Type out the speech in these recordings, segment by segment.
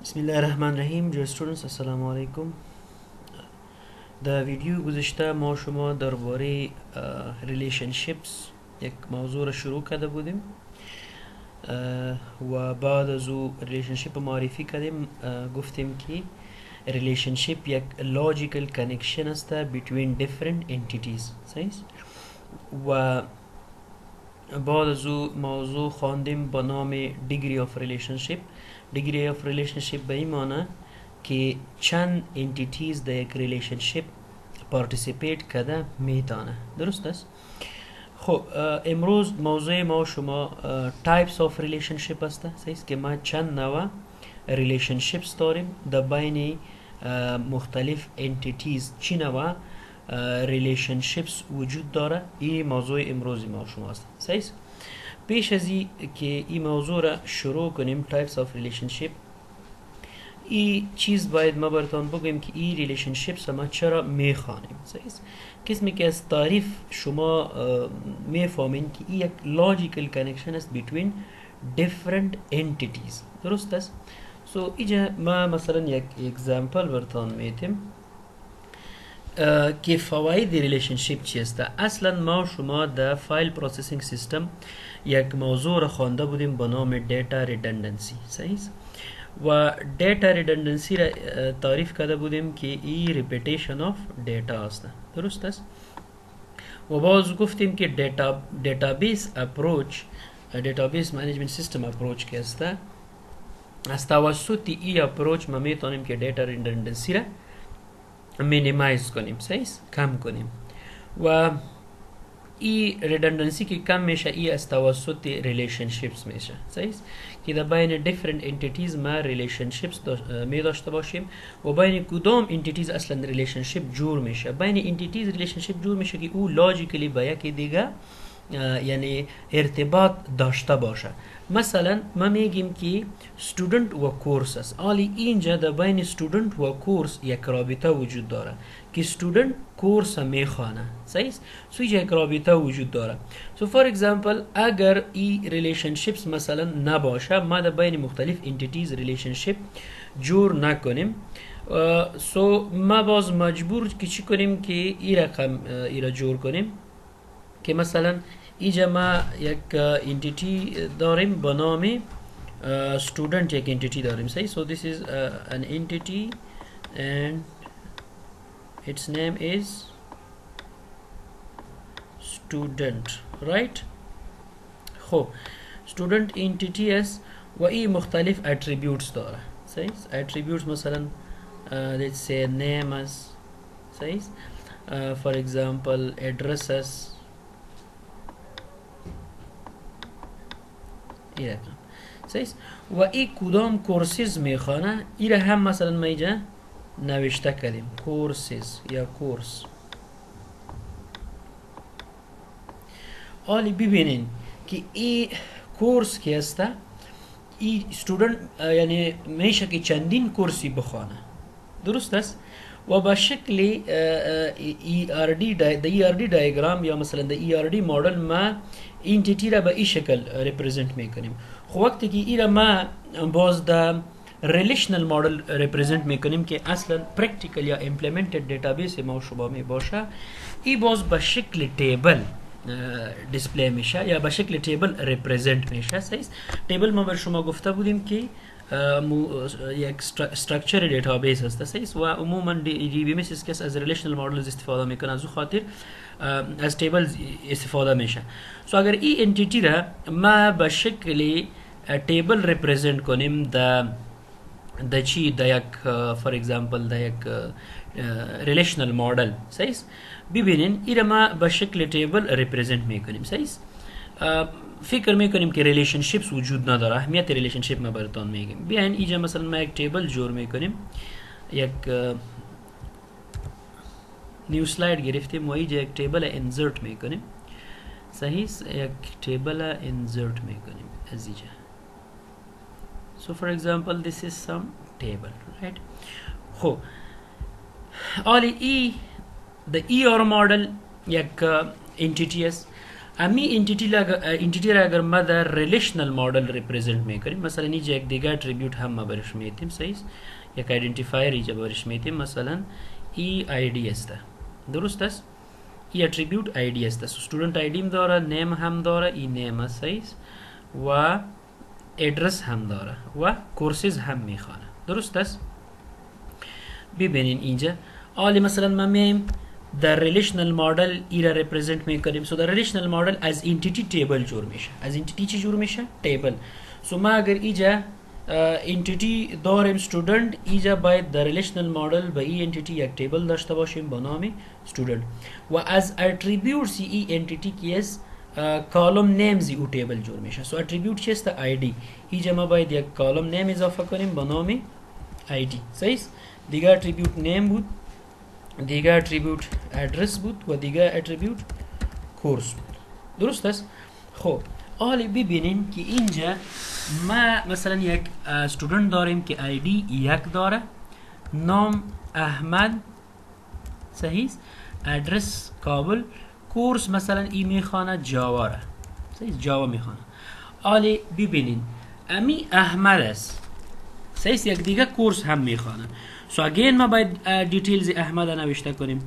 بسم الله الرحمن الرحیم. جو استودنتس السلام علیکم. در ویدیو گذشته ما شما درباره ریلیشنشیپس یک موضوع را شروع کرده بودیم و بعد از او ریلیشنشیپ معرفی کردیم. گفتیم که ریلیشنشیپ یک لوجیکل کنکشن است between different entities. صحیح؟ و بعد از او موضوع خواندیم به نام degree of relationship. degree of relationship به این معنی که چند entities در یک ریلیشنشیپ participate کرده میتونه. درست است؟ خب امروز موضوع ما شما types of relationship است. صحیح که ما چند نوع relationships داریم در بین مختلف entities. چی نوع relationships وجود داره؟ این موضوع امروز ما شما است. صحیح؟ پیش از این که این موضوع را شروع کنیم types of relationship، این چیز باید ما براتون بگویم که این ریلیشنشیپس ما چرا میخوانیم. صحیح؟ قسمی که از تعریف شما میفهمین که این یک logical connection است between different entities. درست است؟ اینجا ما مثلا یک اگزامپل براتون میتیم که فواید ریلیشنشیپ چی است. اصلا ما شما در فایل پروسسینگ سیستم یک موضوع را خوانده بودیم به نام دیتا ریدندنسی. صحیح؟ و دیتا ریدندنسی را تعریف کرده بودیم که ای ریپیتیشن آف دیتا است. درست است؟ و باز گفتیم که دیتابیس اپروچ، دیتابیس منیجمنت سیستم اپروچ که است، از توسط ای اپروچ ما میتونیم که دیتا ریدندنسی را مینیمایز کنیم. صحیح؟ کم کنیم. و ای ریدندنسی که کم میشه ای از توسط ریلیشنشیپس میشه. صحیح؟ که در بین دیفرنت انتیتیز ما ریلیشنشیپس می داشته باشیم و بین کدام انتیتیز اصلا ریلیشنشیپ جور میشه. بین انتیتیز ریلیشنشیپ جور میشه که او لاجیکلی با یکی دیگه یعنی ارتباط داشته باشه. مثلا ما میگیم که student و کورس است. حالی اینجا در بین student و کورس یک رابطه وجود داره که student کورس میخوانه. صحیح؟ اینجا یک رابطه وجود داره. فور اگزامپل اگر این ریلیشنشیپس مثلا نباشه، ما در بین مختلف انتیتیز ریلیشنشیپ جور نکنیم، ما باز مجبور که چی کنیم که این رقم را جور کنیم که مثلا اینجا ما یک انتیتی داریم به نام student. یک انتیتی داریم. صحیح؟ this is an entity and its name is student, right? خب student entity است و این مختلف attributes داره. صحیح؟ attributes مثلا let's say name است. صحیح؟ for example address است. صحیح؟ و این کدام کورسز میخوانه، این هم مثلا ما اینجا نوشته کردیم کورسز یا کورس. حالی ببینین که این کورس که است، این استودنت یعنی میشه که چندین کورسی بخوانه. درست است؟ و به شکل ERD diagram یا مثلا در ERD مدل ما انتیتی را به این شکل represent میکنیم. خب وقتی که این را ما باز در ریلیشنل مدل represent میکنیم که اصلا پرکتیکل یا implemented دیتابیس ما شما می باشه، این باز به شکل تیبل دیسپلی میشه یا به شکل تیبل represent میشه. صحیح؟ تیبل ما بر شما گفته بودیم که یک استراکچر دیتابیس است. صحیح؟ و عموما دی بی ام اس از ریلیشنل مدلز استفاده میکنه، از خاطر از تیبل استفاده میشه. اگر این انتیتی را ما به شکل تیبل ریپرزنت کنیم در چی، در یک فور اگزامپل در یک ریلیشنل مدل. صحیح؟ ببینین این ما به شکل تیبل ریپرزنت میکنیم. صحیح؟ فکر میکنیم که ریلیشنشیپس وجود نداره. اهمیت ریلیشنشیپ ما براتون میگیم. بیاین اینجا مثلا ما یک تیبل جور میکنیم، یک نیو سلاید گرفتیم و اینجا یک تیبل انسرت میکنیم. صحیح؟ یک تیبل انسرت میکنیم از اینجا. for example this is some table, right? خب حالی ای the ER model یک entity است. امی انتیتی را اگر ما در ریلیشنل مدل ریپرزنت میکنیم، مثلا اینجا یک دیگه اتریبیوت هم ما برش میتیم، صحیح، یک آیدنتیفایر اینجا برش میتیم، مثلا ای آی دی است، درست است، ای اتریبیوت آی دی است، استودنت آی دی هم داره، نیم هم داره، ای نیم است، صحیح، و ادرس هم داره و کورسز هم میخوانه، درست است. ببینین اینجا حالی مثلا ما میم در ریلیشنل مدل ای را ریپرزنت میکنیم. سو در ریلیشنل مدل از انتیتی تیبل جور میشه. از انتیتی چی جور میشه؟ تیبل. سو ما اگر اینجا انتیتی داریم student، اینجا باید در ریلیشنل مدل به این انتیتی یک تیبل داشته باشیم به نام student و از اتریبیوتس این انتیتی کی است کالم نیمز او تیبل جور میشه. سو اتریبیوت چی است؟ آی دی. اینجا ما باید یک کالم نیم اضافه کنیم به نام آی دی، صحیح. دیگه اتریبیوت نیم بود، دیگه اتریبیوت ادرس بود و دیگه اتریبیوت کورس بود، درست است. خب حالا ببینیم که اینجا ما مثلا یک استودنت داریم که آی دی یک داره، نام احمد، صحیح، ادرس کابل، کورس مثلا ای میخوانه جاوا را، صحیح، جاوا میخوانه. حالا ببینین امی احمد است، صحیح، یک دیگه کورس هم میخوانه. سو اگین ما باید دیتیلز احمد نوشته کنیم،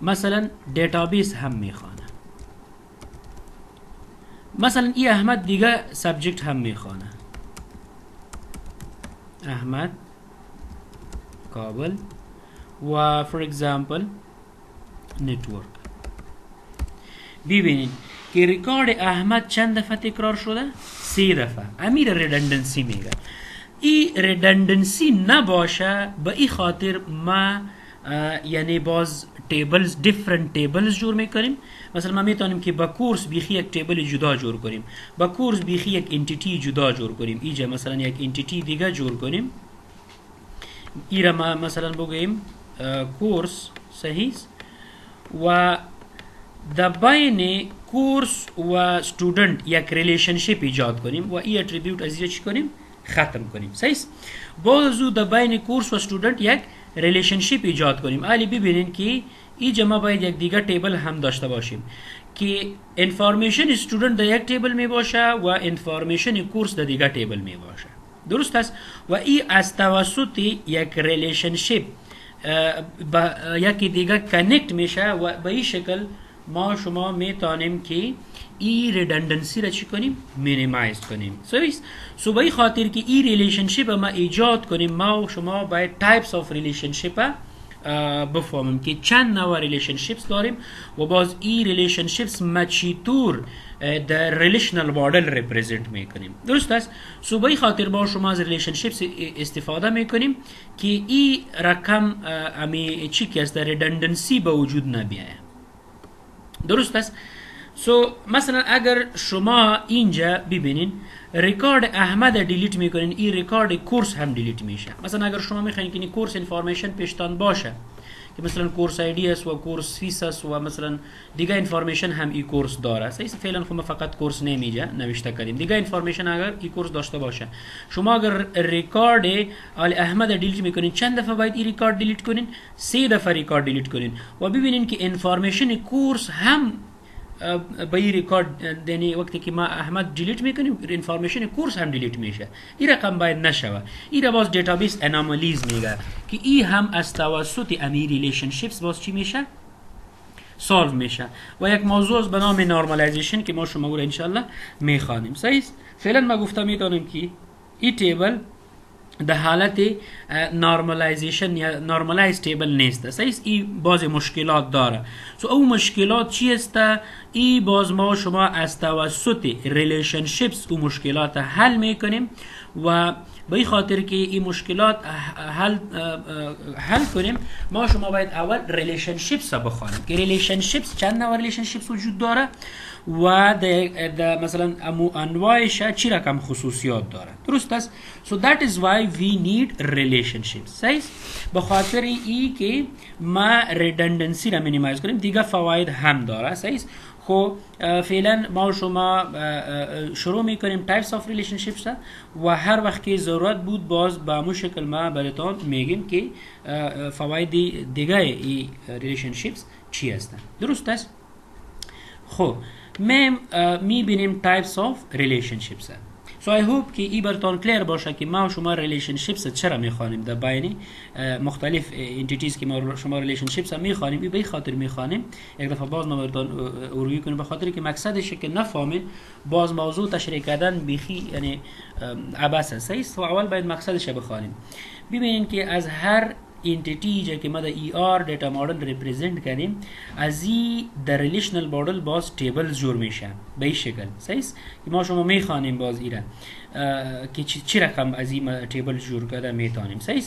مثلا دیتابیس هم میخوانه، مثلا ای احمد دیگه سابجکت هم میخوانه، احمد کابل و فور اگزامپل نتورک. ببینید که ریکارد احمد چند دفعه تکرار شده؟ 3 دفعه. امیر ریدندنسی میگه. ای ریدندنسی نباشه به ای خاطر ما یعنی باز تیبلز دیفرنت تیبلز جور میکنیم. مثلا ما میتونیم که با کورس بیخی یک تیبل جدا جور کنیم، با کورس بیخی یک انتیتی جدا جور کنیم، اینجا مثلا یک انتیتی دیگه جور کنیم، ایره ما مثلا بگوییم کورس، صحیح، و در بین کورس و استودنت یک ریلیشنشیپ ایجاد کنیم و این اتریبیوت از اینجا چی کنیم؟ ختم کنیم، صحیح. بازو در بین کورس و استودنت یک ریلیشنشیپ ایجاد کنیم. حالا ببینین که اینجا ما باید یک دیگه تیبل هم داشته باشیم که انفارمیشن استودنت در یک تیبل می باشه و انفارمیشن کورس در دیگه تیبل می باشه، درست است. و این از توسط یک ریلیشنشیپ با یکی دیگه کنکت میشه و به این شکل ما شما میتونیم که ای ریدندنسی را چی کنیم؟ مینیمایز کنیم، صحیح. سو به این خاطر که ای ریلیشنشیپ ما ایجاد کنیم، ما و شما باید تایپس آف ریلیشنشیپ بفهمیم که چند نوع ریلیشنشیپس داریم و باز ای ریلیشنشیپس ما چطور در ریلیشنل مدل ریپرزنت میکنیم، درست است. سو به این خاطر ما شما از ریلیشنشیپس استفاده میکنیم که ای رقم امی چی که است ریدندنسی به وجود نبیاید، درست است. سو مثلا اگر شما اینجا ببینین ریکارد احمد دیلیت میکنین، این ریکارد کورس هم دیلیت میشه. مثلا اگر شما میخواین که این کورس انفارمیشن پیشتان باشه که مثلا کورس آیدی است و کورس فیس است و مثلا دیگه انفارمیشن هم این کورس داره، صحیح. فعلا خب ما فقط کورس نمیجا نوشته کردیم، دیگه انفارمیشن اگر این کورس داشته باشه، شما اگر ریکارد آل احمد دیلیت میکنین، چند دفعه باید این ریکارد دیلیت کنین؟ 3 دفعه ریکارد دیلیت کنین و ببینین که انفارمیشن کورس هم با این ریکارد یعنی وقتی که ما احمد دیلیت میکنیم انفارمیشن کورس هم دیلیت میشه. این رقم باید نشوه. این را باز دیتابیس انامالیز میگه که این هم از توسط امی ریلیشنشیپس باز چی میشه؟ سالو میشه و یک موضوع به نام نورمالایزیشن که ما شما رو انشالله میخوانیم، صحیح. فعلا ما گفته میتونیم که این تیبل در حالت نورمالایزیشن یا نورمالایز تیبل نیست، صحیح. این باز مشکلات داره. سو او مشکلات چی است؟ ای باز ما شما از توسط ریلیشنشیپس او مشکلات حل میکنیم و به این خاطر که این مشکلات حل کنیم ما شما باید اول ریلیشنشیپس را بخوانیم که ریلیشنشیپس چند نوع ریلیشنشیپس وجود داره و مثلا انواعش چی رقم خصوصیات داره، درست است. so that is why we need relationships، صحیح. به خاطر ای که ما ریدندنسی را مینیمایز کنیم، دیگه فواید هم داره، صحیح. خب فعلا ما شما شروع میکنیم تایپس آف ریلیشنشیپس و هر وقت که ضرورت بود باز به همون شکل ما براتون میگیم که فواید دیگه ای ریلیشنشیپس چی هستن، درست است. خب میبینیم types of relationships. So I hope که ای براتون کلیر باشه که ما و شما relationships چرا میخوانیم در بین مختلف entities که ما شما relationships میخوانیم. ای به خاطر میخوانیم یک دفعه باز ما براتون اوروی کنیم، به خاطر که مقصدش که نفهمین باز موضوع تشریح کردن بیخی یعنی عباس است. و اول باید مقصدش بخوانیم. ببینید که از هر انتیتی که ما در ER دیتا مدل ریپرزنت کردیم، از این در ریلیشنال مدل باز تیبلز جور میشه به این شکل. صحیح که ما شما میخوانیم باز ایران که چی رقم از این تیبل جور کرده میتونیم. صحیح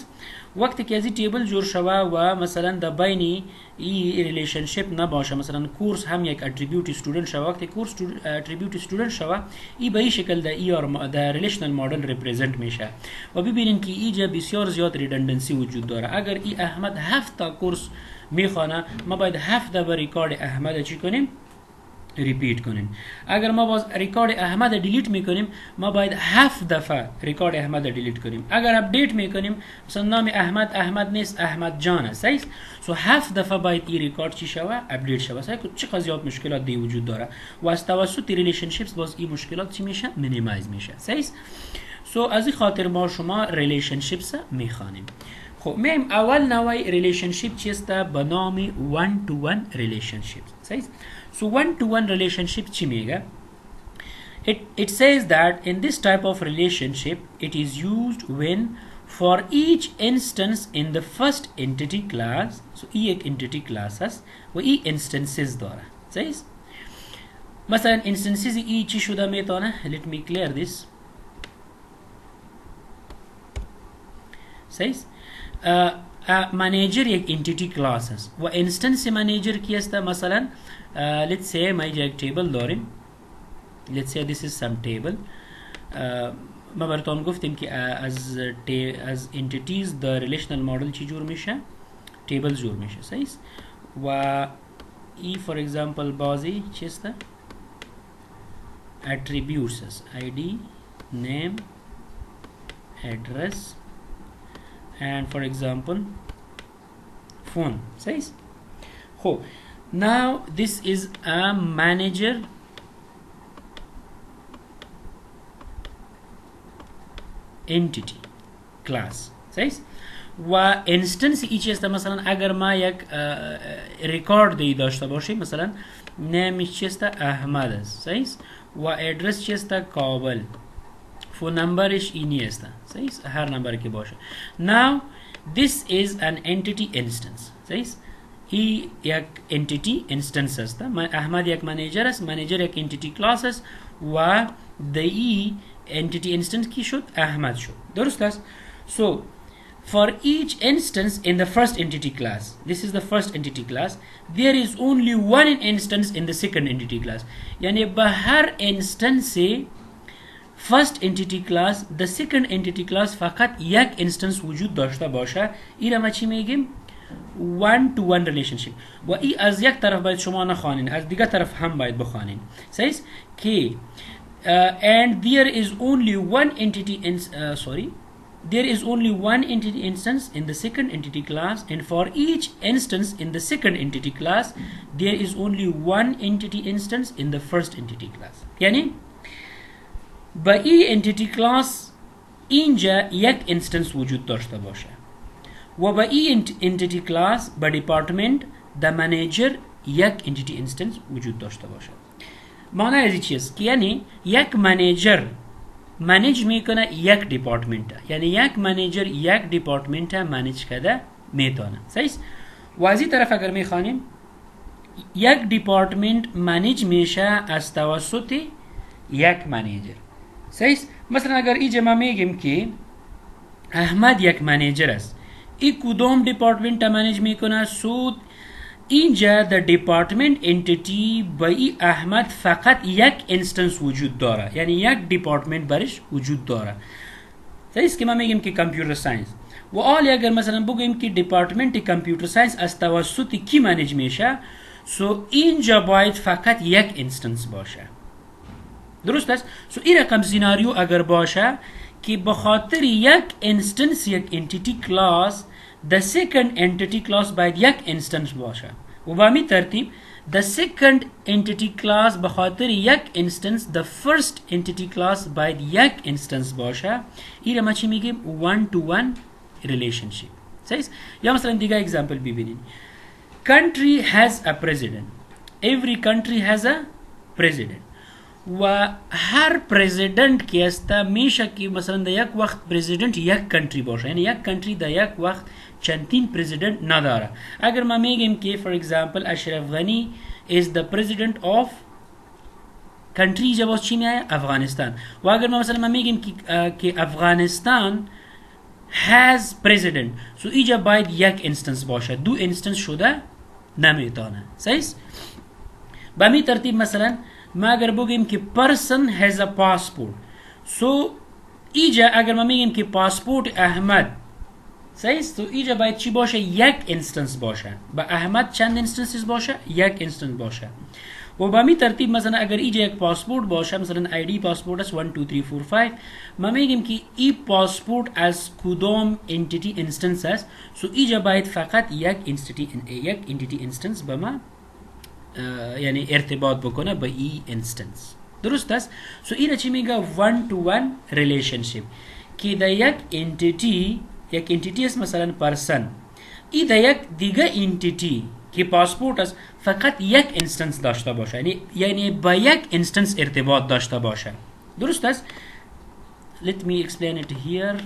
وقتی که از این تیبل جور شوه و مثلا در بین این ریلیشنشیپ نباشه، مثلا کورس هم یک اتریبیوت استودنت شوه، وقتی کورس اتریبیوت استودنت شوه این به این شکل در ER در ریلیشنال مدل ریپرزنت میشه. و ببینید که اینجا بسیار زیاد ریدندنسی وجود داره. اگر این احمد 7 تا کورس میخوانه، ما باید 7 دفعه ریکارد احمد چی کنیم؟ ریپیت کنیم. اگر ما باز ریکارد احمد دیلیت میکنیم، ما باید 7 دفعه ریکارد احمد دیلیت کنیم. اگر اپدیت میکنیم، مثلا نام احمد نیست، احمد جان است. صحیح؟ سو 7 دفعه باید این ریکارد چی شوه؟ اپدیت شوه. صحیح؟ چقدر زیاد مشکلات دی وجود داره و از توسط ریلیشنشیپس باز این مشکلات چی میشه؟ مینیمایز میشه. صحیح؟ سو از این خاطر ما شما ریلیشنشیپس میخوانیم. خب میم اول نوع ریلیشنشیپ چیست؟ به نام one to one ریلیشنشیپ. صحیح؟ So one-to-one relationship چی میگه؟ It says that in this type of relationship it is used when for each instance in the first entity class. So یک entity class هست و ای instances داره. صحیح؟ مثلا instances ای چی شده میتونه؟ Let me clear this. صحیح؟ manager یک entity class هست و instance manager کی است؟ مثلا let's say ما یک table داریم. let's say this is some table. ما براتون گفتیم که از entities در relational model چی جور میشه؟ tables جور میشه. صحیح؟ و ای for example بازی چیست؟ attributes هست. ID, name, address and for example phone. صحیح؟ خب now this is a manager entity class. صحیح؟ و instance ای چیست؟ مثلا اگر ما یک ریکارد دی داشته باشیم، مثلا نمیش چیست؟ احمد است. صحیح؟ و ادرس چیست؟ کابل. فون نمبرش اینی است. صحیح؟ هر نمبر که باشه. now this is an entity instance. صحیح؟ ای یک entity instance است. احمد یک منیجر است، منیجر یک entity class است و ای entity instance کی شد؟ احمد شد. درست است؟ so for each instance in the first entity class, this is the first entity class, there is only one instance in the second entity class. یعنی به هر instance first entity class the second entity class فقط یک instance وجود داشته باشه، این ما چی میگیم؟ one to one relationship. و ای از یک طرف باید شما نخوانین، از دیگر طرف هم باید بخوانین. صحیح؟ که and there is only one entity there is only one entity instance in the second entity class, and for each instance in the second entity class there is only one entity instance in the first entity class. یعنی با این entity class اینجا یک instance وجود داشته باشه و با این entity class با department the manager یک entity instance وجود داشته باشه. معنی از این چیست؟ که یعنی یک منیجر منیج میکنه یک دیپارتمنت، یعنی یک منیجر یک دیپارتمنت منیج کرده میتونه. صحیح؟ و از این طرف اگر میخوانیم یک دیپارتمنت منیج میشه از توسط یک منیجر. صحیح؟ مثلا اگر اینجا ما میگیم که احمد یک منیجر است، این کدوم دیپارتمنت منیج میکنه؟ سود اینجا در دیپارتمنت انتیتی با ای احمد فقط یک انستنس وجود داره، یعنی یک دیپارتمنت برش وجود داره. صحیح که ما میگیم که کامپیوتر ساینس و حالا اگر مثلا بگیم که دیپارتمنت کامپیوتر ساینس از توسط کی منیج میشه، سو اینجا باید فقط یک انستنس باشه. درست است؟ سو این رقم سیناریو اگر باشه که بخاطر یک انستنس یک انتیتی کلاس the second entity class باید یک instance باشه و با می ترتیب the second entity class به خاطر یک instance the first entity class باید یک instance باشه. این ما چی میگیم one to one relationship. صحیح؟ یا مثلا دیگه example ببینید. country has a president. every country has a president. و هر president که است میشه که مثلا در یک وقت president یک country باشه، یعنی یک country در یک وقت چندین president نداره. اگر ما میگیم که for example اشرف غنی is the president of country اینجا باز چی میایه؟ افغانستان. و اگر ما مثلا میگیم که افغانستان has president، سو اینجا باید یک instance باشه، دو instance شده نمیتونه. صحیح؟ به می ترتیب مثلا ما اگر بگیم که person has a passport، سو اینجا اگر ما میگیم که پاسپورت احمد، صحیح؟ تو اینجا باید چی باشه؟ یک instance باشه. با احمد چند instances باشه؟ یک instance باشه. و با می ترتیب مثلا اگر اینجا یک پاسپورت باشه، مثلا آیدی پاسپورت است 1 2 3 4 5، ما میگیم که این پاسپورت از کدام entity instance است، سو اینجا باید فقط یک entity instance به ما یعنی ارتباط بکنه با این instance. درست است؟ سو اینه چی میگه one to one relationship، که در یک entity است مثلا person، این در یک دیگه entity که پاسپورت است فقط یک instance داشته باشه، یعنی با یک instance ارتباط داشته باشه. درست است؟ let me explain it here.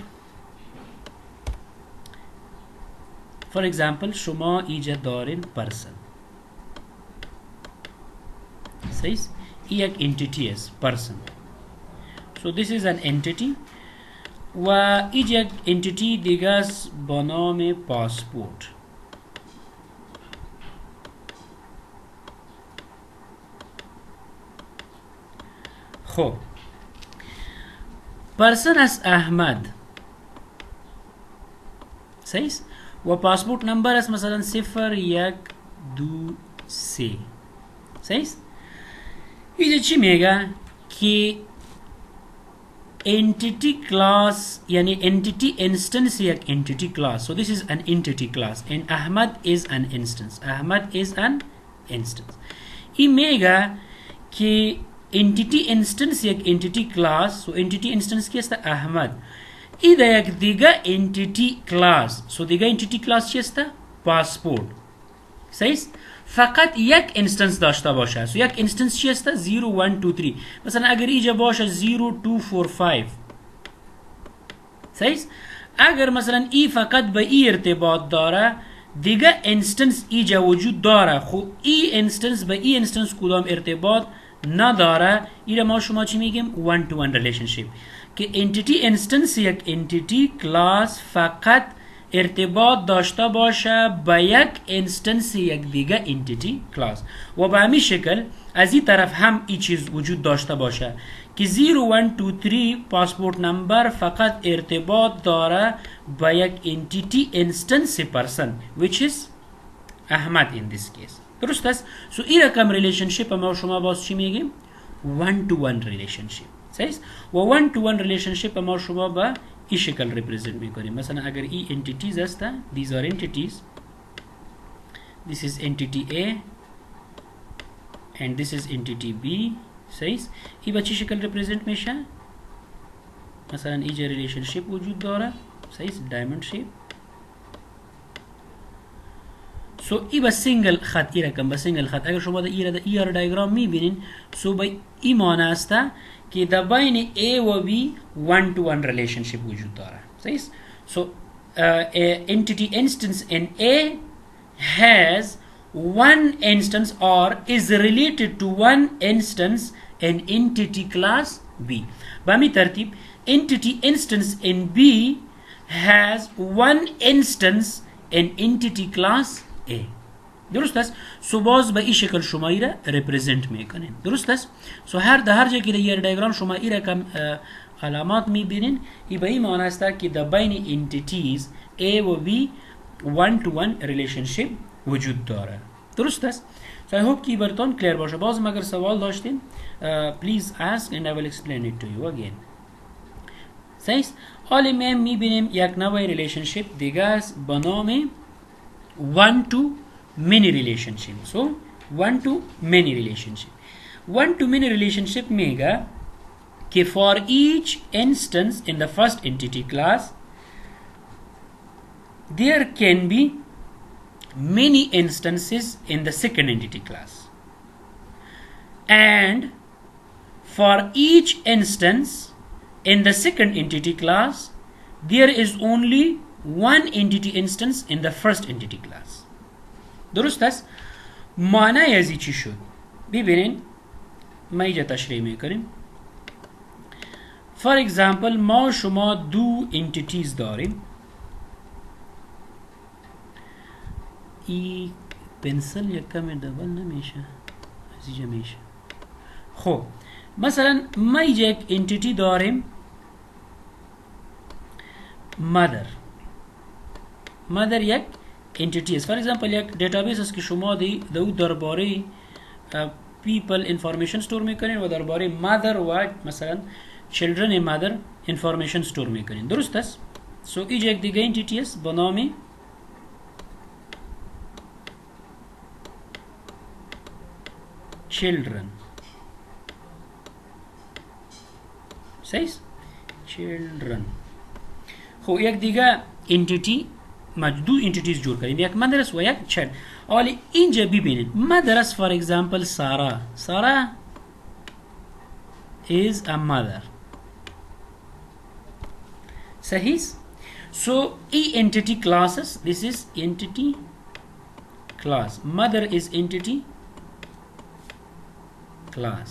for example شما اینجا دارین person، صحیح؟ این یک entity است person. so this is an entity و اینجا یک entity دیگه است با نام پاسپورت. خب پرسن از احمد، صحیح؟ و پاسپورت نمبر است مثلا 0123. صحیح؟ اینجا چی میگه که entity class یعنی entity instance یک entity class. so this is an entity class and Ahmad is an instance. Ahmad is an instance. این میگه که entity instance یک entity class. so entity instance کی است؟ احمد. این یک دیگه entity class. so دیگه entity class چی است؟ پاسپورت. صحیح؟ فقط یک instance داشته باشه. so یک instance چی است؟ 0 1 2 3. مثلا اگر اینجا باشه 0 2 4 5. صحیح؟ اگر مثلا ای فقط به ای ارتباط داره، دیگه instance اینجا وجود داره، خب ای instance به ای instance کدام ارتباط نداره، این ما شما چی میگیم؟ one to one relationship. که entity instance یک entity class فقط ارتباط داشته باشه با یک instance یک دیگه entity class. و به همین شکل از این طرف هم این چیز وجود داشته باشه که 0 1 2 3 پاسپورت نمبر فقط ارتباط داره با یک entity instance person which is احمد in this case. درست است؟ سو این رقم ریلیشنشیپ ما شما باز چی میگیم؟ one to one relationship. صحیح؟ و one to one relationship ما شما با این شکل ریپرزنت میکنیم. مثلا اگر این entities است، these are entities, this is entity A and this is entity B. صحیح؟ این با چی شکل ریپرزنت میشه؟ مثلا اینجا ریلیشنشیپ وجود داره، صحیح؟ diamond shape. سو ای با سینگل خط ای رقم با سینگل خط اگر شما در ای دیاگرام میبینین، سو با ای معنی است که در بین A و B one to one relationship وجود داره. صحیح؟ سو entity instance in A has one instance or is related to one instance in entity class B. با می ترتیب entity instance in B has one instance in entity class A. درست است؟ سو باز به این شکل شما ای را ریپرزنت میکنین. درست است؟ سو هر جایی که در یه دیاگرام شما ای رقم علامات میبینین، ای به این معنی است که در بین entities A و B one to one relationship وجود داره. درست است؟ So I hope که براتون کلیر باشه. باز اگر سوال داشتین please ask and I will explain it to you again. صحیح؟ حالا ما میبینیم یک نوع ریلیشنشیپ دیگه است به نام one to many relationship. So one to many relationship. One to many relationship mega कि for each instance in the first entity class there can be many instances in the second entity class, and for each instance in the second entity class there is only one entity instance in the first entity class. درست است؟ معنی ازی چی شد؟ ببینین ما اینجا تشریح میکنیم. For example ما شما دو entities داریم. ای پنسل یک کم دبل نمیشه، از اینجا میشه. خب مثلا ما اینجا یک entity داریم mother یک entity است. For example یک database است که شما دو درباره people information store میکنین و درباره mother و مثلا children mother information store میکنین. درست است؟ سو اینجا یک دیگه entity است با نام children. صحیح؟ children. خب یک دیگه entity دو entities جور کردیم، یک mother است و یک child. حالا اینجا ببینید mother است for example سارا is a mother. صحیح؟ so entity classes, this is entity class, mother is entity class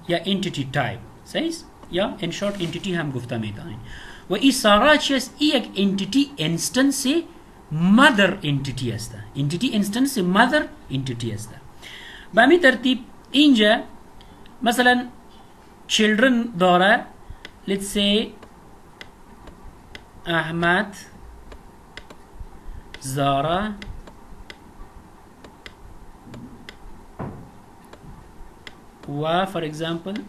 या entity type. صحیح؟ یا in short entity هم گفته میتونیم. و این سارا چی است؟ این یک entity instance mother entity است. entity instance mother entity است. به همین ترتیب اینجا مثلا children داره، let's say احمد، زارا، و for example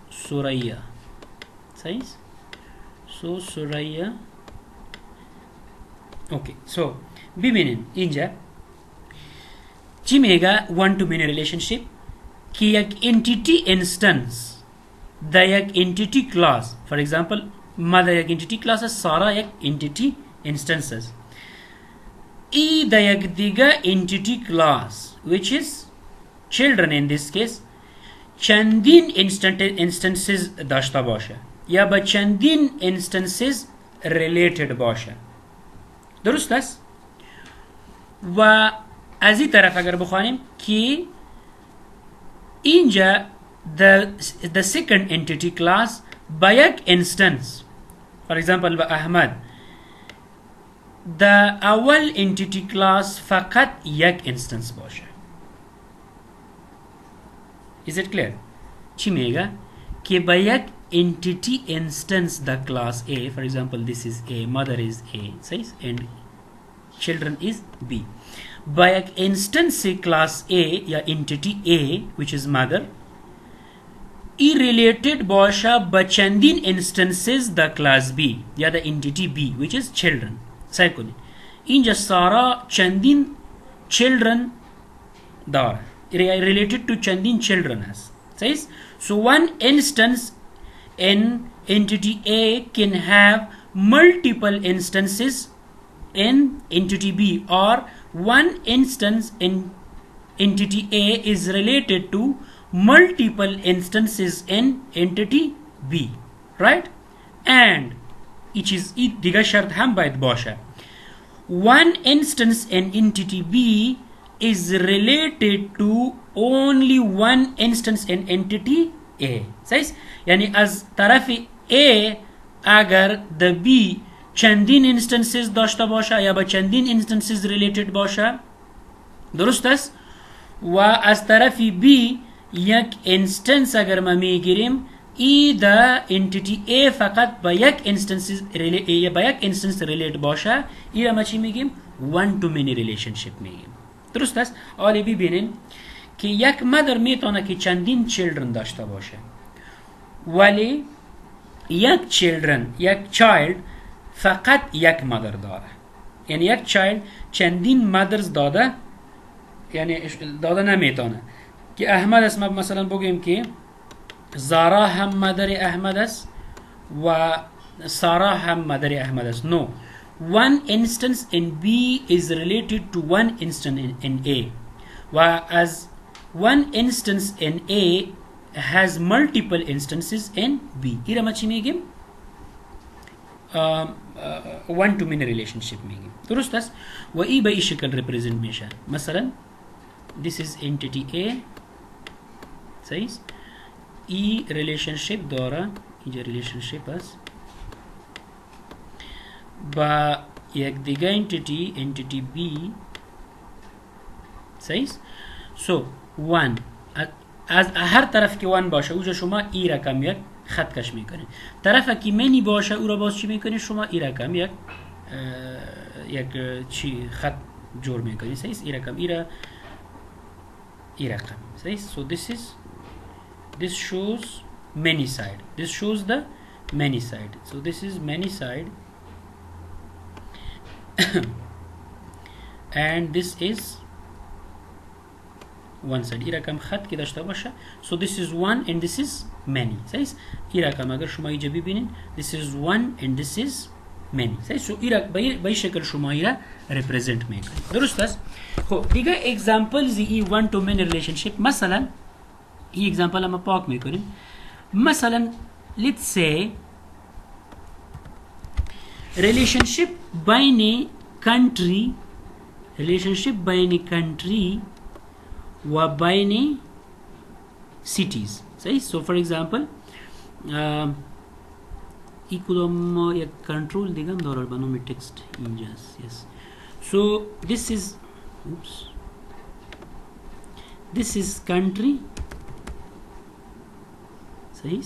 سوریا. صحیح؟ so سوریا. اوکی سو ببینین اینجا چی میگه one to many relationship که یک entity instance دا یک entity class. for example mother یک entity class است، سارا یک entity instance است. ای دا یک دیگه entity class which is children in this case چندین instances داشته باشه یا با چندین instances related باشه. درست است؟ و از این طرف اگر بخوانیم که اینجا the second entity class با یک instance for example با احمد the اول entity class فقط یک instance باشه. is it clear؟ چی میگه؟ که با یک entity instance the class A, for example this is A, mother is A, says, and children is B. by एक instance class A या entity A which is mother related باشا بچندین instances the class B या the entity B which is children. سعی کنید اینجا سارا چندین children داره related to چندین children است. says so one instance in entity A can have multiple instances in entity B, or one instance in entity A is related to multiple instances in entity B, right? and each is دیگه شرط هم باید باشه one instance in entity B is related to only one instance in entity A. صحیح؟ یعنی از طرف A اگر the B چندین instances داشته باشه یا با چندین instances related باشه، درست است؟ و از طرف B یک instance اگر ما میگیریم ای دا entity A فقط با یک instance related باشه، ای را ما چی میگیم؟ one to many relationship میگیم. درست است؟ حالا ببینین که یک مادر میتونه که چندین children داشته باشه ولی یک child فقط یک مادر داره. یعنی یک child چندین مادرز داده یعنی داده نمیتونه که احمد است، ما مثلا بگیم که زارا هم مادر احمد است و سارا هم مادر احمد است. No. One instance in B is related to one instance in A. Whereas one instance in A has multiple instances in B. ایره ما چی میگیم؟ one to many relationship میگیم. درست است؟ و ای به این شکل represent میشه. مثلا this is entity A. صحیح؟ ای relationship داره، اینجا relationship است با یک دیگه entity B. صحیح؟ so one از هر طرف که one باشه اوجا شما ای رقم یک خط کش میکنید. طرف که منی باشه او را باز چی میکنید؟ شما ای رقم یک چی خط جور میکنید. صحیح؟ ای رقم ای رقم. صحیح؟ so this shows many side. This shows the many side. So this is many side and this is one side. این رقم خط که داشته باشه. So this is one and this is many. صحیح؟ این رقم اگر شما اینجا ببینید this is one and this is many. صحیح؟ so این رقم به این شکل شما این را represent میکنید. درست است؟ خب دیگه examples ای one to many relationship. مثلا این example هم پاک میکنیم. مثلا let's say relationship بین country و بین cities. صحیح؟ so for example ای کدام یک کنترل دیگه هم داره به نام تکست اینجاست. yes so this is country. صحیح؟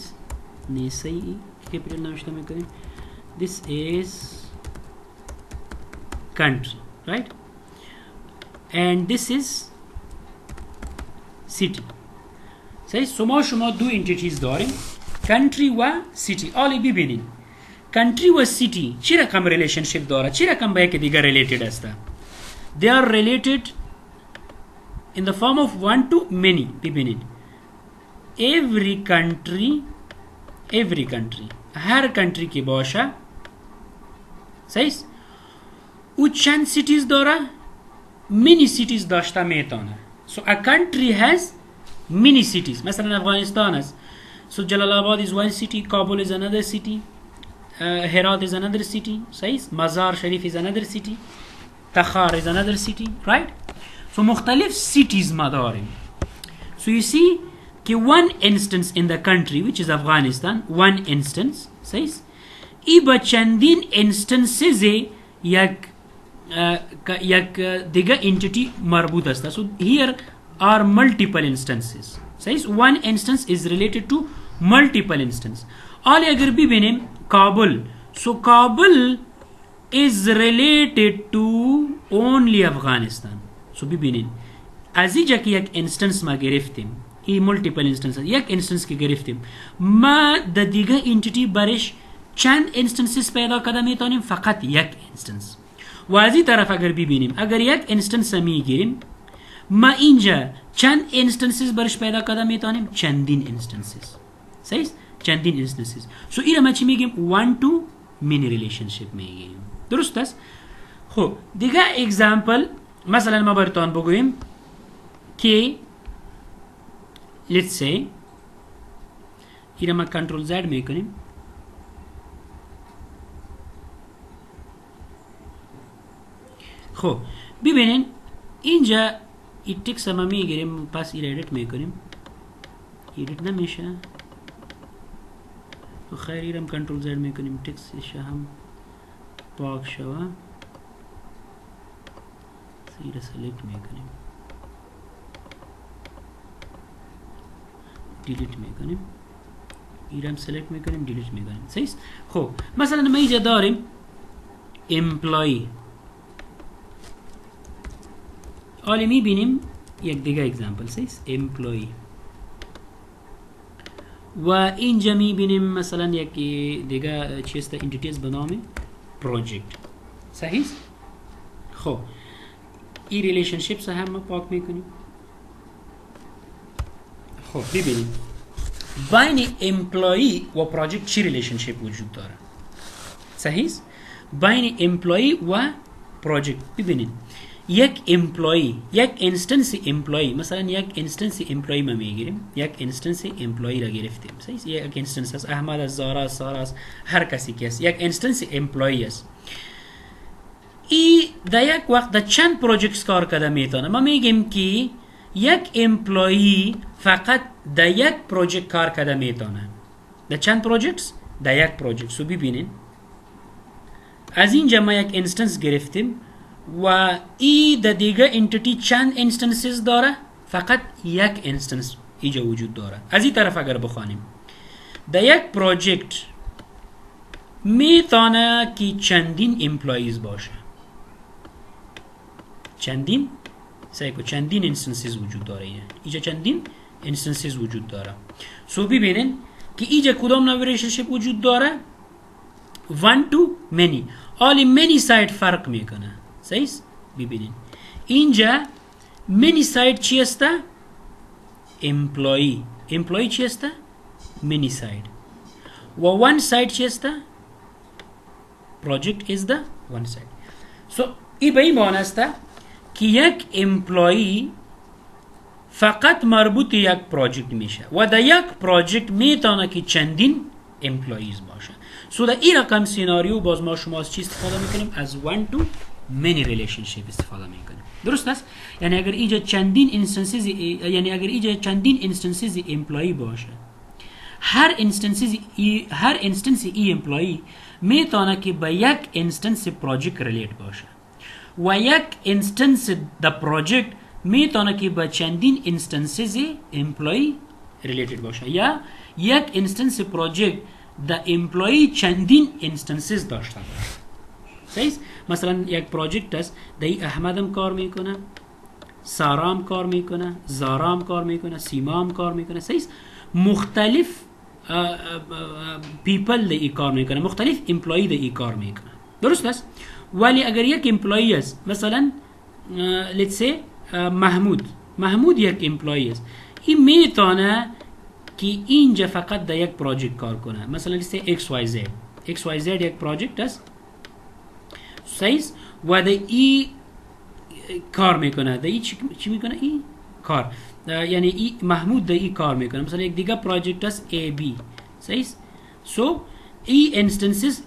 نیسایی کپیتال نوشته میکنیم. this is country, right? and this is city. صحیح؟ شما دو انتیتیز داریم country و city. آلی ببینید country و city چی رقم ریلیشنشپ داره؟ چی رقم با یک دیگر ریلیتد است؟ they are related in the form of one to many. ببینید every country هر country که باشه صحیح؟ او چند cities داره؟ many cities داشته میتونه. so a country has many cities. مثلا افغانستان است. so جلال آباد is one city, Kabul is another city, Herat is another city. صحیح؟ مزار شریف is another city, تخار is another city, right? so مختلف cities ما داریم. so you see कि one instance in the country which is Afghanistan, one instance, صحیح؟ ای با چندین instances یک دیگه entity مربوط است. so here are multiple instances. صحیح؟ one instance is related to multiple instances. آلی اگر ببینیم کابل, so کابل is related to only Afghanistan. so ببینید از اینجا که یک instance ما گرفتیم این مولتیپل اینستنس یک اینستنس که گرفتیم ما د دیگه انتیتی برش چند اینستنسز پیدا کرده میتونیم؟ فقط یک اینستنس. و از این طرف اگر ببینیم اگر یک اینستنس میگیریم ما اینجا چند اینستنسز برش پیدا کرده میتونیم؟ چندین اینستنسز. صحیح؟ چندین اینستنسز. سو این ما چی میگیم؟ one to many relationship میگیم. درست است؟ خب دیگه اگزامپل مثلا ما براتون بگویم که let's say here ما کنترل Z میکنیم. خب ببینین اینجا این تکس ما میگیریم پس این ایدیت میکنیم. ایدیت نمیشه تو خیر ایرم کنترل Z میکنیم تکسش هم پاک شوه سیره سلیکت میکنیم دیلیت میکنیم ایرم سلیکت میکنیم دیلیت میکنیم. صحیح؟ خب مثلا ما اینجا داریم امپلای آلی میبینیم یک دیگه اگزامپل. صحیح؟ امپلای و اینجا میبینیم مثلا یک دیگه چیست انتیتیز به نام پروژکت. صحیح؟ خب این ریلیشنشیپس هم ما پاک میکنیم. خب ببینیم بین امپلوی و پروژکت چی ریلیشنشیپ وجود داره. صحیح است؟ بین امپلوی و پروژکت ببینید یک امپلوی، یک اینستنس امپلوی، مثلا یک اینستنس امپلوی ما میگیریم، یک اینستنس امپلوی را گرفتیم. صحیح است؟ یک اینستنس از احمد، از زارا، از سارا، از هر کسی که است، یک اینستنس امپلوی است. ای در یک وقت در چند پروژکت کار کرده میتونه. ما میگیم که یک امپلوی فقط در یک پروژکت کار کرده میتونه. در چند پروژکت؟ در یک پروژکت. سو ببینین از اینجا ما یک اینستنس گرفتیم و ای در دیگه انتیتی چند اینستنسز داره؟ فقط یک اینستنس اینجا وجود داره. از این طرف اگر بخوانیم در یک پروژکت میتونه که چندین امپلویز باشه، چندین چندین اینستنسز وجود داره. اینجا چندین اینستنسز وجود داره. سو ببینین که اینجا کدام نوع ریلیشنشیپ وجود داره؟ one to many. آلی many ساید فرق میکنه. صحیح؟ ببینین اینجا many ساید چی است؟ امپلوی. امپلوی چی است؟ many ساید. و one ساید چی است؟ project is the one side. So ای به این معنی است که یک امپلوی فقط مربوط یک پروژکت میشه و در یک پروژکت میتونه که چندین امپلویز باشه. سو در این رقم سیناریو باز ما شما از چی استفاده میکنیم؟ از one to many relationship استفاده میکنیم. درست است؟ یعنی اگر اینجا چندین اینستنسز، یعنی اگر اینجا چندین اینستنسز امپلوی باشه، هر اینستنس ای امپلوی میتونه که به یک اینستنس پروژکت ریلیت باشه و یک اینستنس د پروژکت میتونه که به چندین اینستنسز امپلوی ریلیتد باشه، یا یک اینستنس پروژکت د امپلوی چندین اینستنسز داشته باشه. صحیح؟ مثلا یک پروژکت است در احمدم کار میکنه، سارام کار میکنه، زارام کار میکنه، سیمام کار میکنه. صحیح؟ مختلف پیپل در ای کار میکنه، مختلف امپلوی در ای کار میکنه. درست است؟ ولی اگر یک امپلوی است، مثلا let's say محمود یک امپلوی است، این میتونه که اینجا فقط در یک پروژکت کار کنه. مثلا let's say XYZ یک پروژکت است. صحیح؟ و در ای کار میکنه. در ای چی میکنه؟ ای کار، یعنی ای محمود در ای کار میکنه. مثلا یک دیگه پروژکت است AB. صحیح؟ سو ای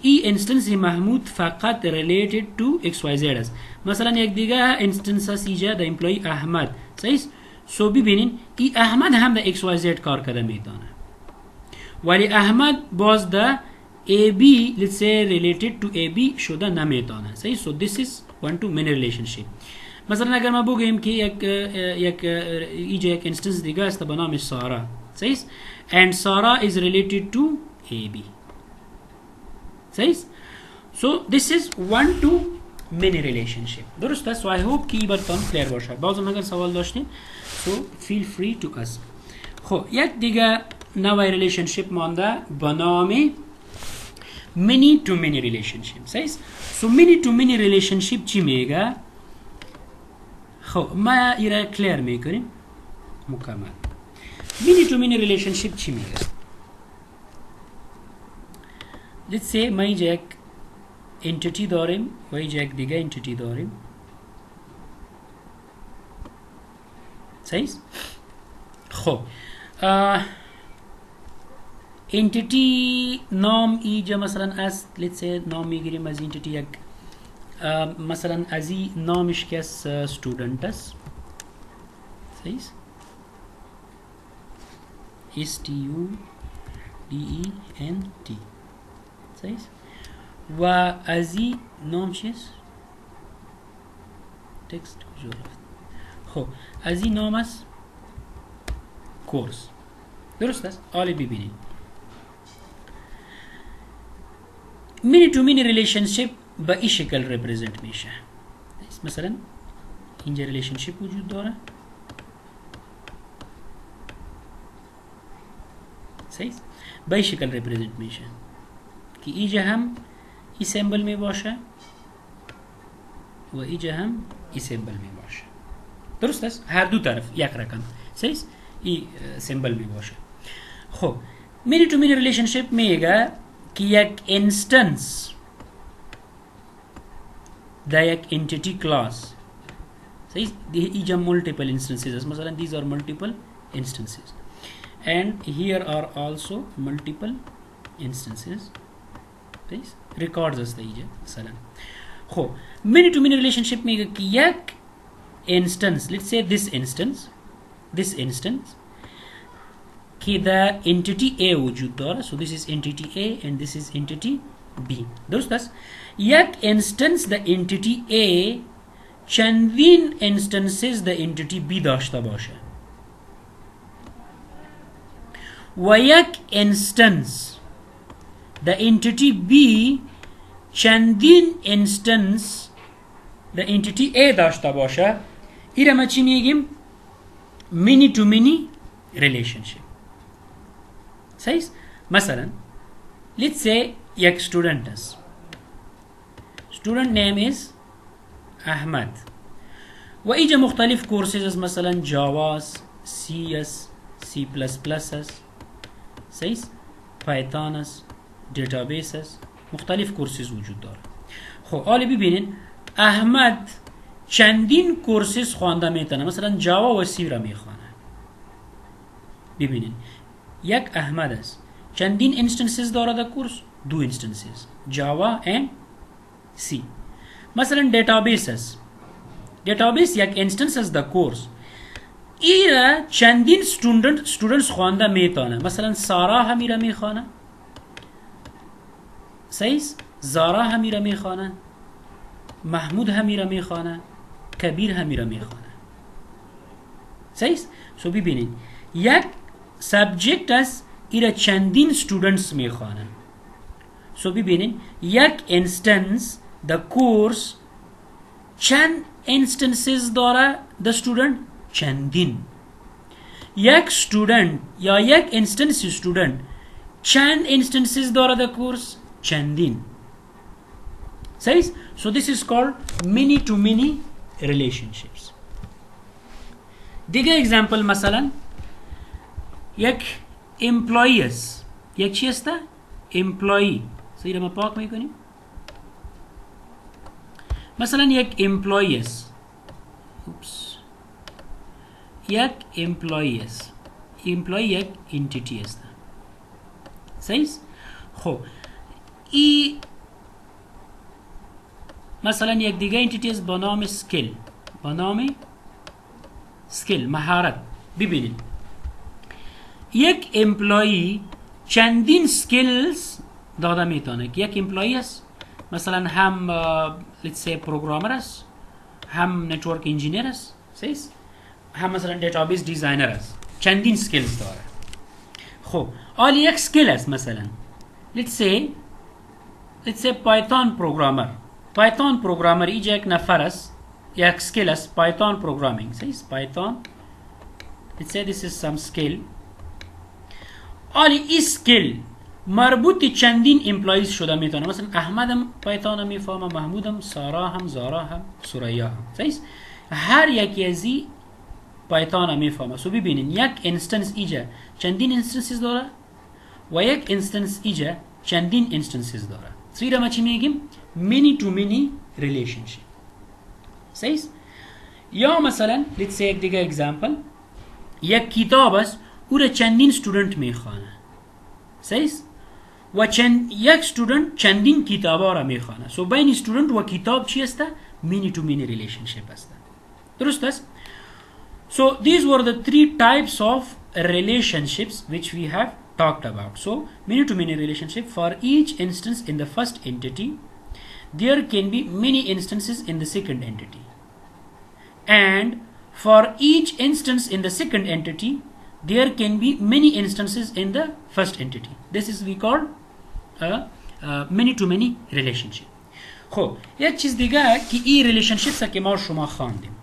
اینستنس محمود فقط related to XYZ است. مثلا یک دیگه اینستنس است اینجا در امپلوی احمد. صحیح؟ سو ببینین ای احمد هم در XYZ کار کرده میتونه، ولی احمد باز در AB let's say related to AB شده نمیتونه. صحیح؟ سو this is one to many relationship. مثلا اگر ما بگیم که یک اینجا یک اینستنس دیگه است به نام سارا. صحیح؟ and Sara is related to AB. صحیح؟ So this is one to many relationship. درست است؟ So I hope که این براتون کلیر باشه. بازم اگر سوال داشتین so feel free to ask. خب یک دیگه نوع ریلیشنشیپ مانده به نام many to many relationship. صحیح؟ So many to many relationship چی میگه؟ خب ما ایره کلیر میکنیم مکمل. many to many relationship چی میگه؟ let's say ما اینجا یک entity داریم و اینجا یک دیگه entity داریم. صحیح؟ خب entity نام اینجا مثلا از let's say نام میگیریم از entity یک مثلا از این نامش که از student است. صحیح؟ STUDENT. صحیح؟ و از این نام چیست؟ تکست کجا رفت؟ خب از این نام است کورس. درست است؟ حالا ببینید many to many relationship به این شکل represent میشه. مثلا اینجا ریلیشنشیپ وجود داره. صحیح؟ به این شکل represent میشه که اینجا هم این سمبل می باشه و اینجا هم ای سیمبل می باشه. درست است؟ هر دو طرف یک رقم. صحیح؟ ای سیمبل می باشه. خب مینی تو مینی ریلیشنشیپ میگه که یک انستنس در یک انتیتی کلاس، صحیح؟ اینجا مولتیپل انستنسز است. مثلا these are multiple instances and here are also multiple instances. صحیح؟ records است اینجا مثلا. خب many to many relationship میگه که یک instance، let's say this instance که در entity A وجود داره. so this is entity A and this is entity B. درست است؟ یک instance در entity A چندین instances در entity B داشته باشه و یک instance در entity B چندین instance در entity A داشته باشه، این ما چی میگیم؟ many to many relationship. صحیح؟ مثلا let's say یک student است. student name is احمد و اینجا مختلف کورسز است. مثلا جاوا است، سی است، سی پلس پلس است، صحیح؟ پایتون است، دیتابیس است، مختلف کورسز وجود داره. خب حالا ببینین احمد چندین کورسز خوانده میتونه، مثلا جاوا و سی را میخوانه. ببینین یک احمد است، چندین انستنسز داره در کورس؟ دو انستنسز، جاوا and سی. مثلا دیتابیس است، دیتابیس یک انستنس است در کورس، ایره چندین students خوانده میتونه. مثلا سارا همیره میخوانه، صحیح؟ زارا همیره میخوانه، محمود همیره میخوانه، کبیر همیره میخوانه. صحیح؟ سو ببینید یک سابجکت است، ایره چندین students میخوانه. سو ببینید یک انستنس در کورس چند انستنسز داره در student؟ چندین. یک student یا یک انستنس student چند انستنسز داره در کورس؟ چندین. صحیح؟ So this is called many to many relationships. دیگه اگزامپل مثلا یک امپلوی است. یک چی است؟ امپلوی. صحیح ما پاک میکنیم. مثلا یک امپلوی است. یک امپلوی است. امپلوی یک انتیتی است. صحیح؟ خب ای مثلا یک دیگه انتیتی است با نام سکیل. با نام سکیل، مهارت. ببینید یک امپلوی چندین سکیلز داده میتونه. که یک امپلوی است مثلا هم let's say پروگرامر است، هم نتورک انجینیر است، صحیح؟ هم مثلا دیتابیس دیزاینر است. چندین سکیلز داره. خب حالا یک سکیل است مثلا let's say پایتون پروگرامر. پایتون پروگرامر اینجا یک نفر است، یک سکیل است، پایتون پروگرامینگ. صحیح؟ پایتون let's say this is some skill. حالا این سکیل مربوط چندین امپلویز شده میتونه. مثلا احمد هم پایتون هم میفهمه، محمود هم، سارا هم، زارا هم، سوریا هم. صحیح؟ هر یکی از این پایتون هم میفهمه. سو ببینین یک انستنس اینجا چندین انستنسز داره و یک انستنس اینجا چندین انستنسز داره. سو ما چی میگیم؟ many to many relationship. صحیح؟ یا مثلا let's say یک دیگه اگزامپل یک کتاب است، او را چندین student میخوانه. صحیح؟ و یک student چندین کتابا را میخوانه. سو بین student و کتاب چی است؟ many to many relationship است. درست است؟ So these were the three types of relationships which we have talked about. So many to many relationship, for each instance in the first entity there can be many instances in the second entity, and for each instance in the second entity there can be many instances in the first entity. This is we call a many to many relationship. خب یک چیز دیگه که این ریلیشنشیپس که ما شما خواندیم،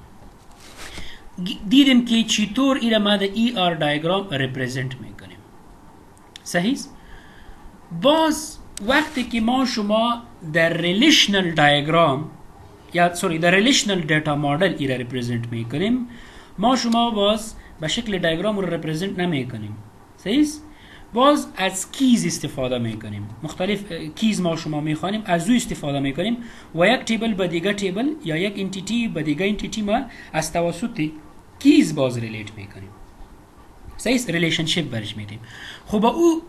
دیدیم که چطور این ما در ER diagram represent میکنیم. صحیح؟ باز وقتی که ما شما در relational diagram یا سوری the relational data model ای را represent میکنیم. ما شما باز به شکل دیاگرام رو represent نمیکنیم. صحیح است؟ باز از کیز استفاده میکنیم. مختلف کیز ما شما میخوانیم، از او استفاده میکنیم و یک تیبل به دیگه تیبل یا یک انتیتی به دیگه انتیتی ما از توسط کیز باز ریلیت میکنیم. صحیح است؟ ریلیشنشیپ برش میدیم. خب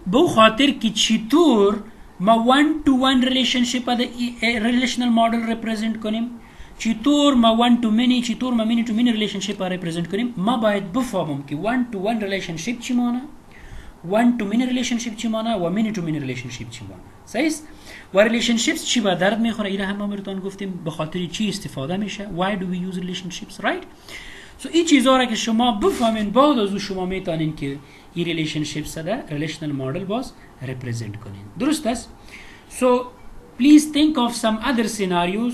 به او خاطر که چطور ما one to one ریلیشنشیپ از ریلیشنال مدل represent کنیم، چطور ما one to many، چطور ما many to many ریلیشنشیپ را represent کنیم، ما باید بفهمم که one to one ریلیشنشیپ چی مانه، one to many ریلیشنشیپ چی مانه و many to many ریلیشنشیپ چی مانه. صحیح است؟ و ریلیشنشیپس چی به درد میخوره، اینا هم ما براتون گفتیم به خاطر چی استفاده میشه. Why do we use relationships, right? So این چیزا را که شما بفهمین، بعد از او شما میتونین که این ریلیشنشیپس را ریلیشنال مدل باز represent کنین. درست است؟ So please think of some other scenarios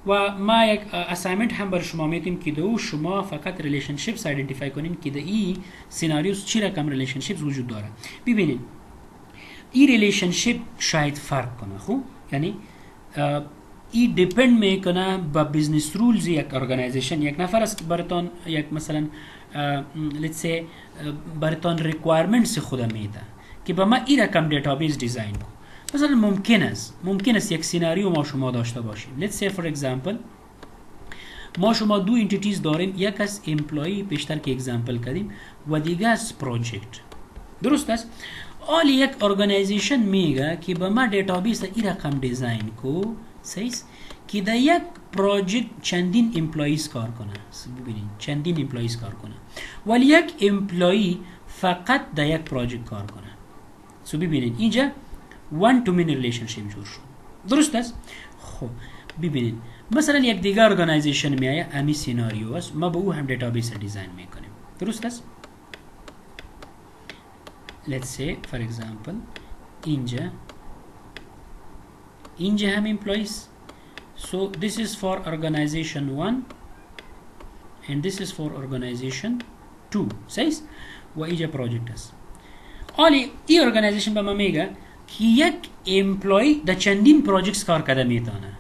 و ما یک اسایمنت هم بر شما میتیم که دو شما فقط ریلیشنشیپس آیدنتیفای کنین که در این سیناریوز چی رقم ریلیشنشیپس وجود داره. ببینید این ریلیشنشیپ شاید فرق کنه. خوب یعنی این دیپند میکنه با بیزنس رولز یک ارگانایزیشن. یک نفر است براتون یک مثلا let's say براتون ریکوایرمنتس خود میده که با ما این رقم دیتابیس دیزاین کنم. مثلا ممکن است یک سیناریو ما شما داشته باشیم. let's say for example ما شما دو انتیتیز داریم، یک از امپلوی پیشتر که اگزامپل کردیم و دیگه از پروژکت. درست است؟ آلی یک ارگانایزیشن میگه که با ما دیتابیس این رقم دیزاین کو، صحیح که در یک پروژکت چندین امپلویز کار کنه. ببینید چندین امپلویز کار کنه ولی یک امپلوی فقط در یک پروژکت کار کنه. سو ببینید اینجا one to many relationship جور شد. درست است؟ خب ببینید مثلا یک دیگه ارگانایزیشن میایه، امی سیناریو است، ما با او هم دیتابیس دیزاین میکنیم. درست است؟ let's say for example اینجا هم employees. So this is for organization 1 and this is for organization 2. صحیح؟ و اینجا پروژکت است. آلی این ارگانایزیشن به ما میگه که یک امپلوی در چندین پروژکتس کار کرده میتونه.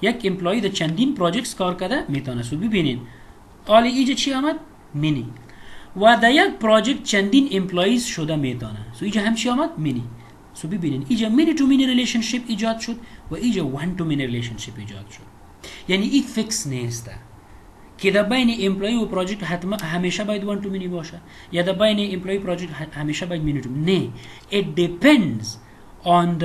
یک امپلوی در چندین پروژکتس کار کرده میتونه. سو ببینید آلی اینجا چی آمد؟ مینی. و در یک پروژکت چندین امپلویز شده میتونه. سو اینجا هم چی آمد؟ مینی. سو ببینید اینجا مینی تو مینی ریلیشنشیپ ایجاد شد و اینجا وان تو مینی ریلیشنشیپ ایجاد شد. یعنی این فیکس نیست که در بین امپلوی و پروژکت حتما همیشه باید وان تو مینی باشه یا در بین امپلوی پروژکت همیشه باید مینی تو. نه، it depends on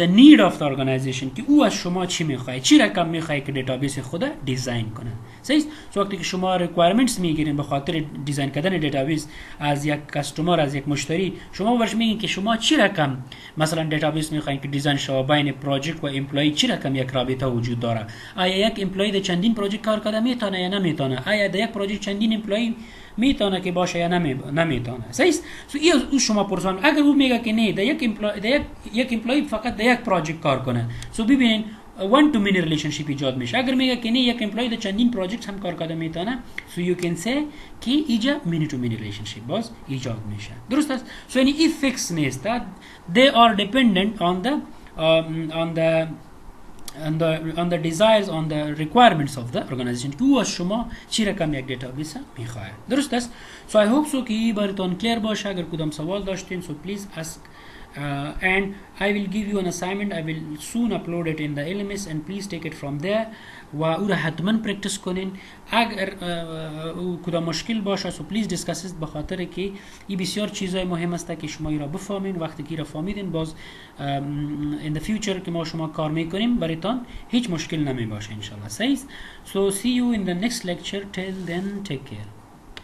the need of the organization که او از شما چی میخواد، چی رقم میخواد که دیتابیس خود دیزاین کنه. صحیح؟ سو وقتی که شما ریکوایرمنتس میگیرین به خاطر دیزاین کردن دیتابیس از یک کاستمر، از یک مشتری، شما برش میگین که شما چی رقم مثلا دیتابیس میخواین که دیزاین شود بین پروژکت و امپلوی، چی رقم یک رابطه وجود داره. آیا یک امپلوی در چندین پروژکت کار کرده میتونه یا نمیتونه؟ آیا در یک پروژکت چندین امپلوی میتونه که باشه یا نمیتونه؟ صحیح؟ سو این شما پرسان اگر او میگه که نه در یک امپلوی فقط در یک پروژکت کار کنه، سو ببینین one to many relationship ایجاد میشه. اگر میگه که نه یک امپلوی در چندین پروژکت هم کار کرده میتونه، سو یو کن سی که اینجا many to many relationship باز ایجاد میشه. درست است؟ سو یعنی این فیکس نیست. they are dependent on the desires, on the requirements of the organization. او از شما چی رقم یک دیتابیس میخواد. درست است؟ So I hope so که براتون کلیر باشه. اگر کدام سوال داشتین so please ask and I will give you an assignment. I will soon upload it in the LMS and please take it from there و او را حتما پرکتس کنین. اگر کدام مشکل باشه so please discuss it به خاطر که این بسیار چیزای مهم است که شما را بفهمین. وقتی که را فهمیدین باز in the future که ما شما کار میکنیم براتون هیچ مشکل نمی باشه ان شاء الله. So see you in the next lecture. Till then take care.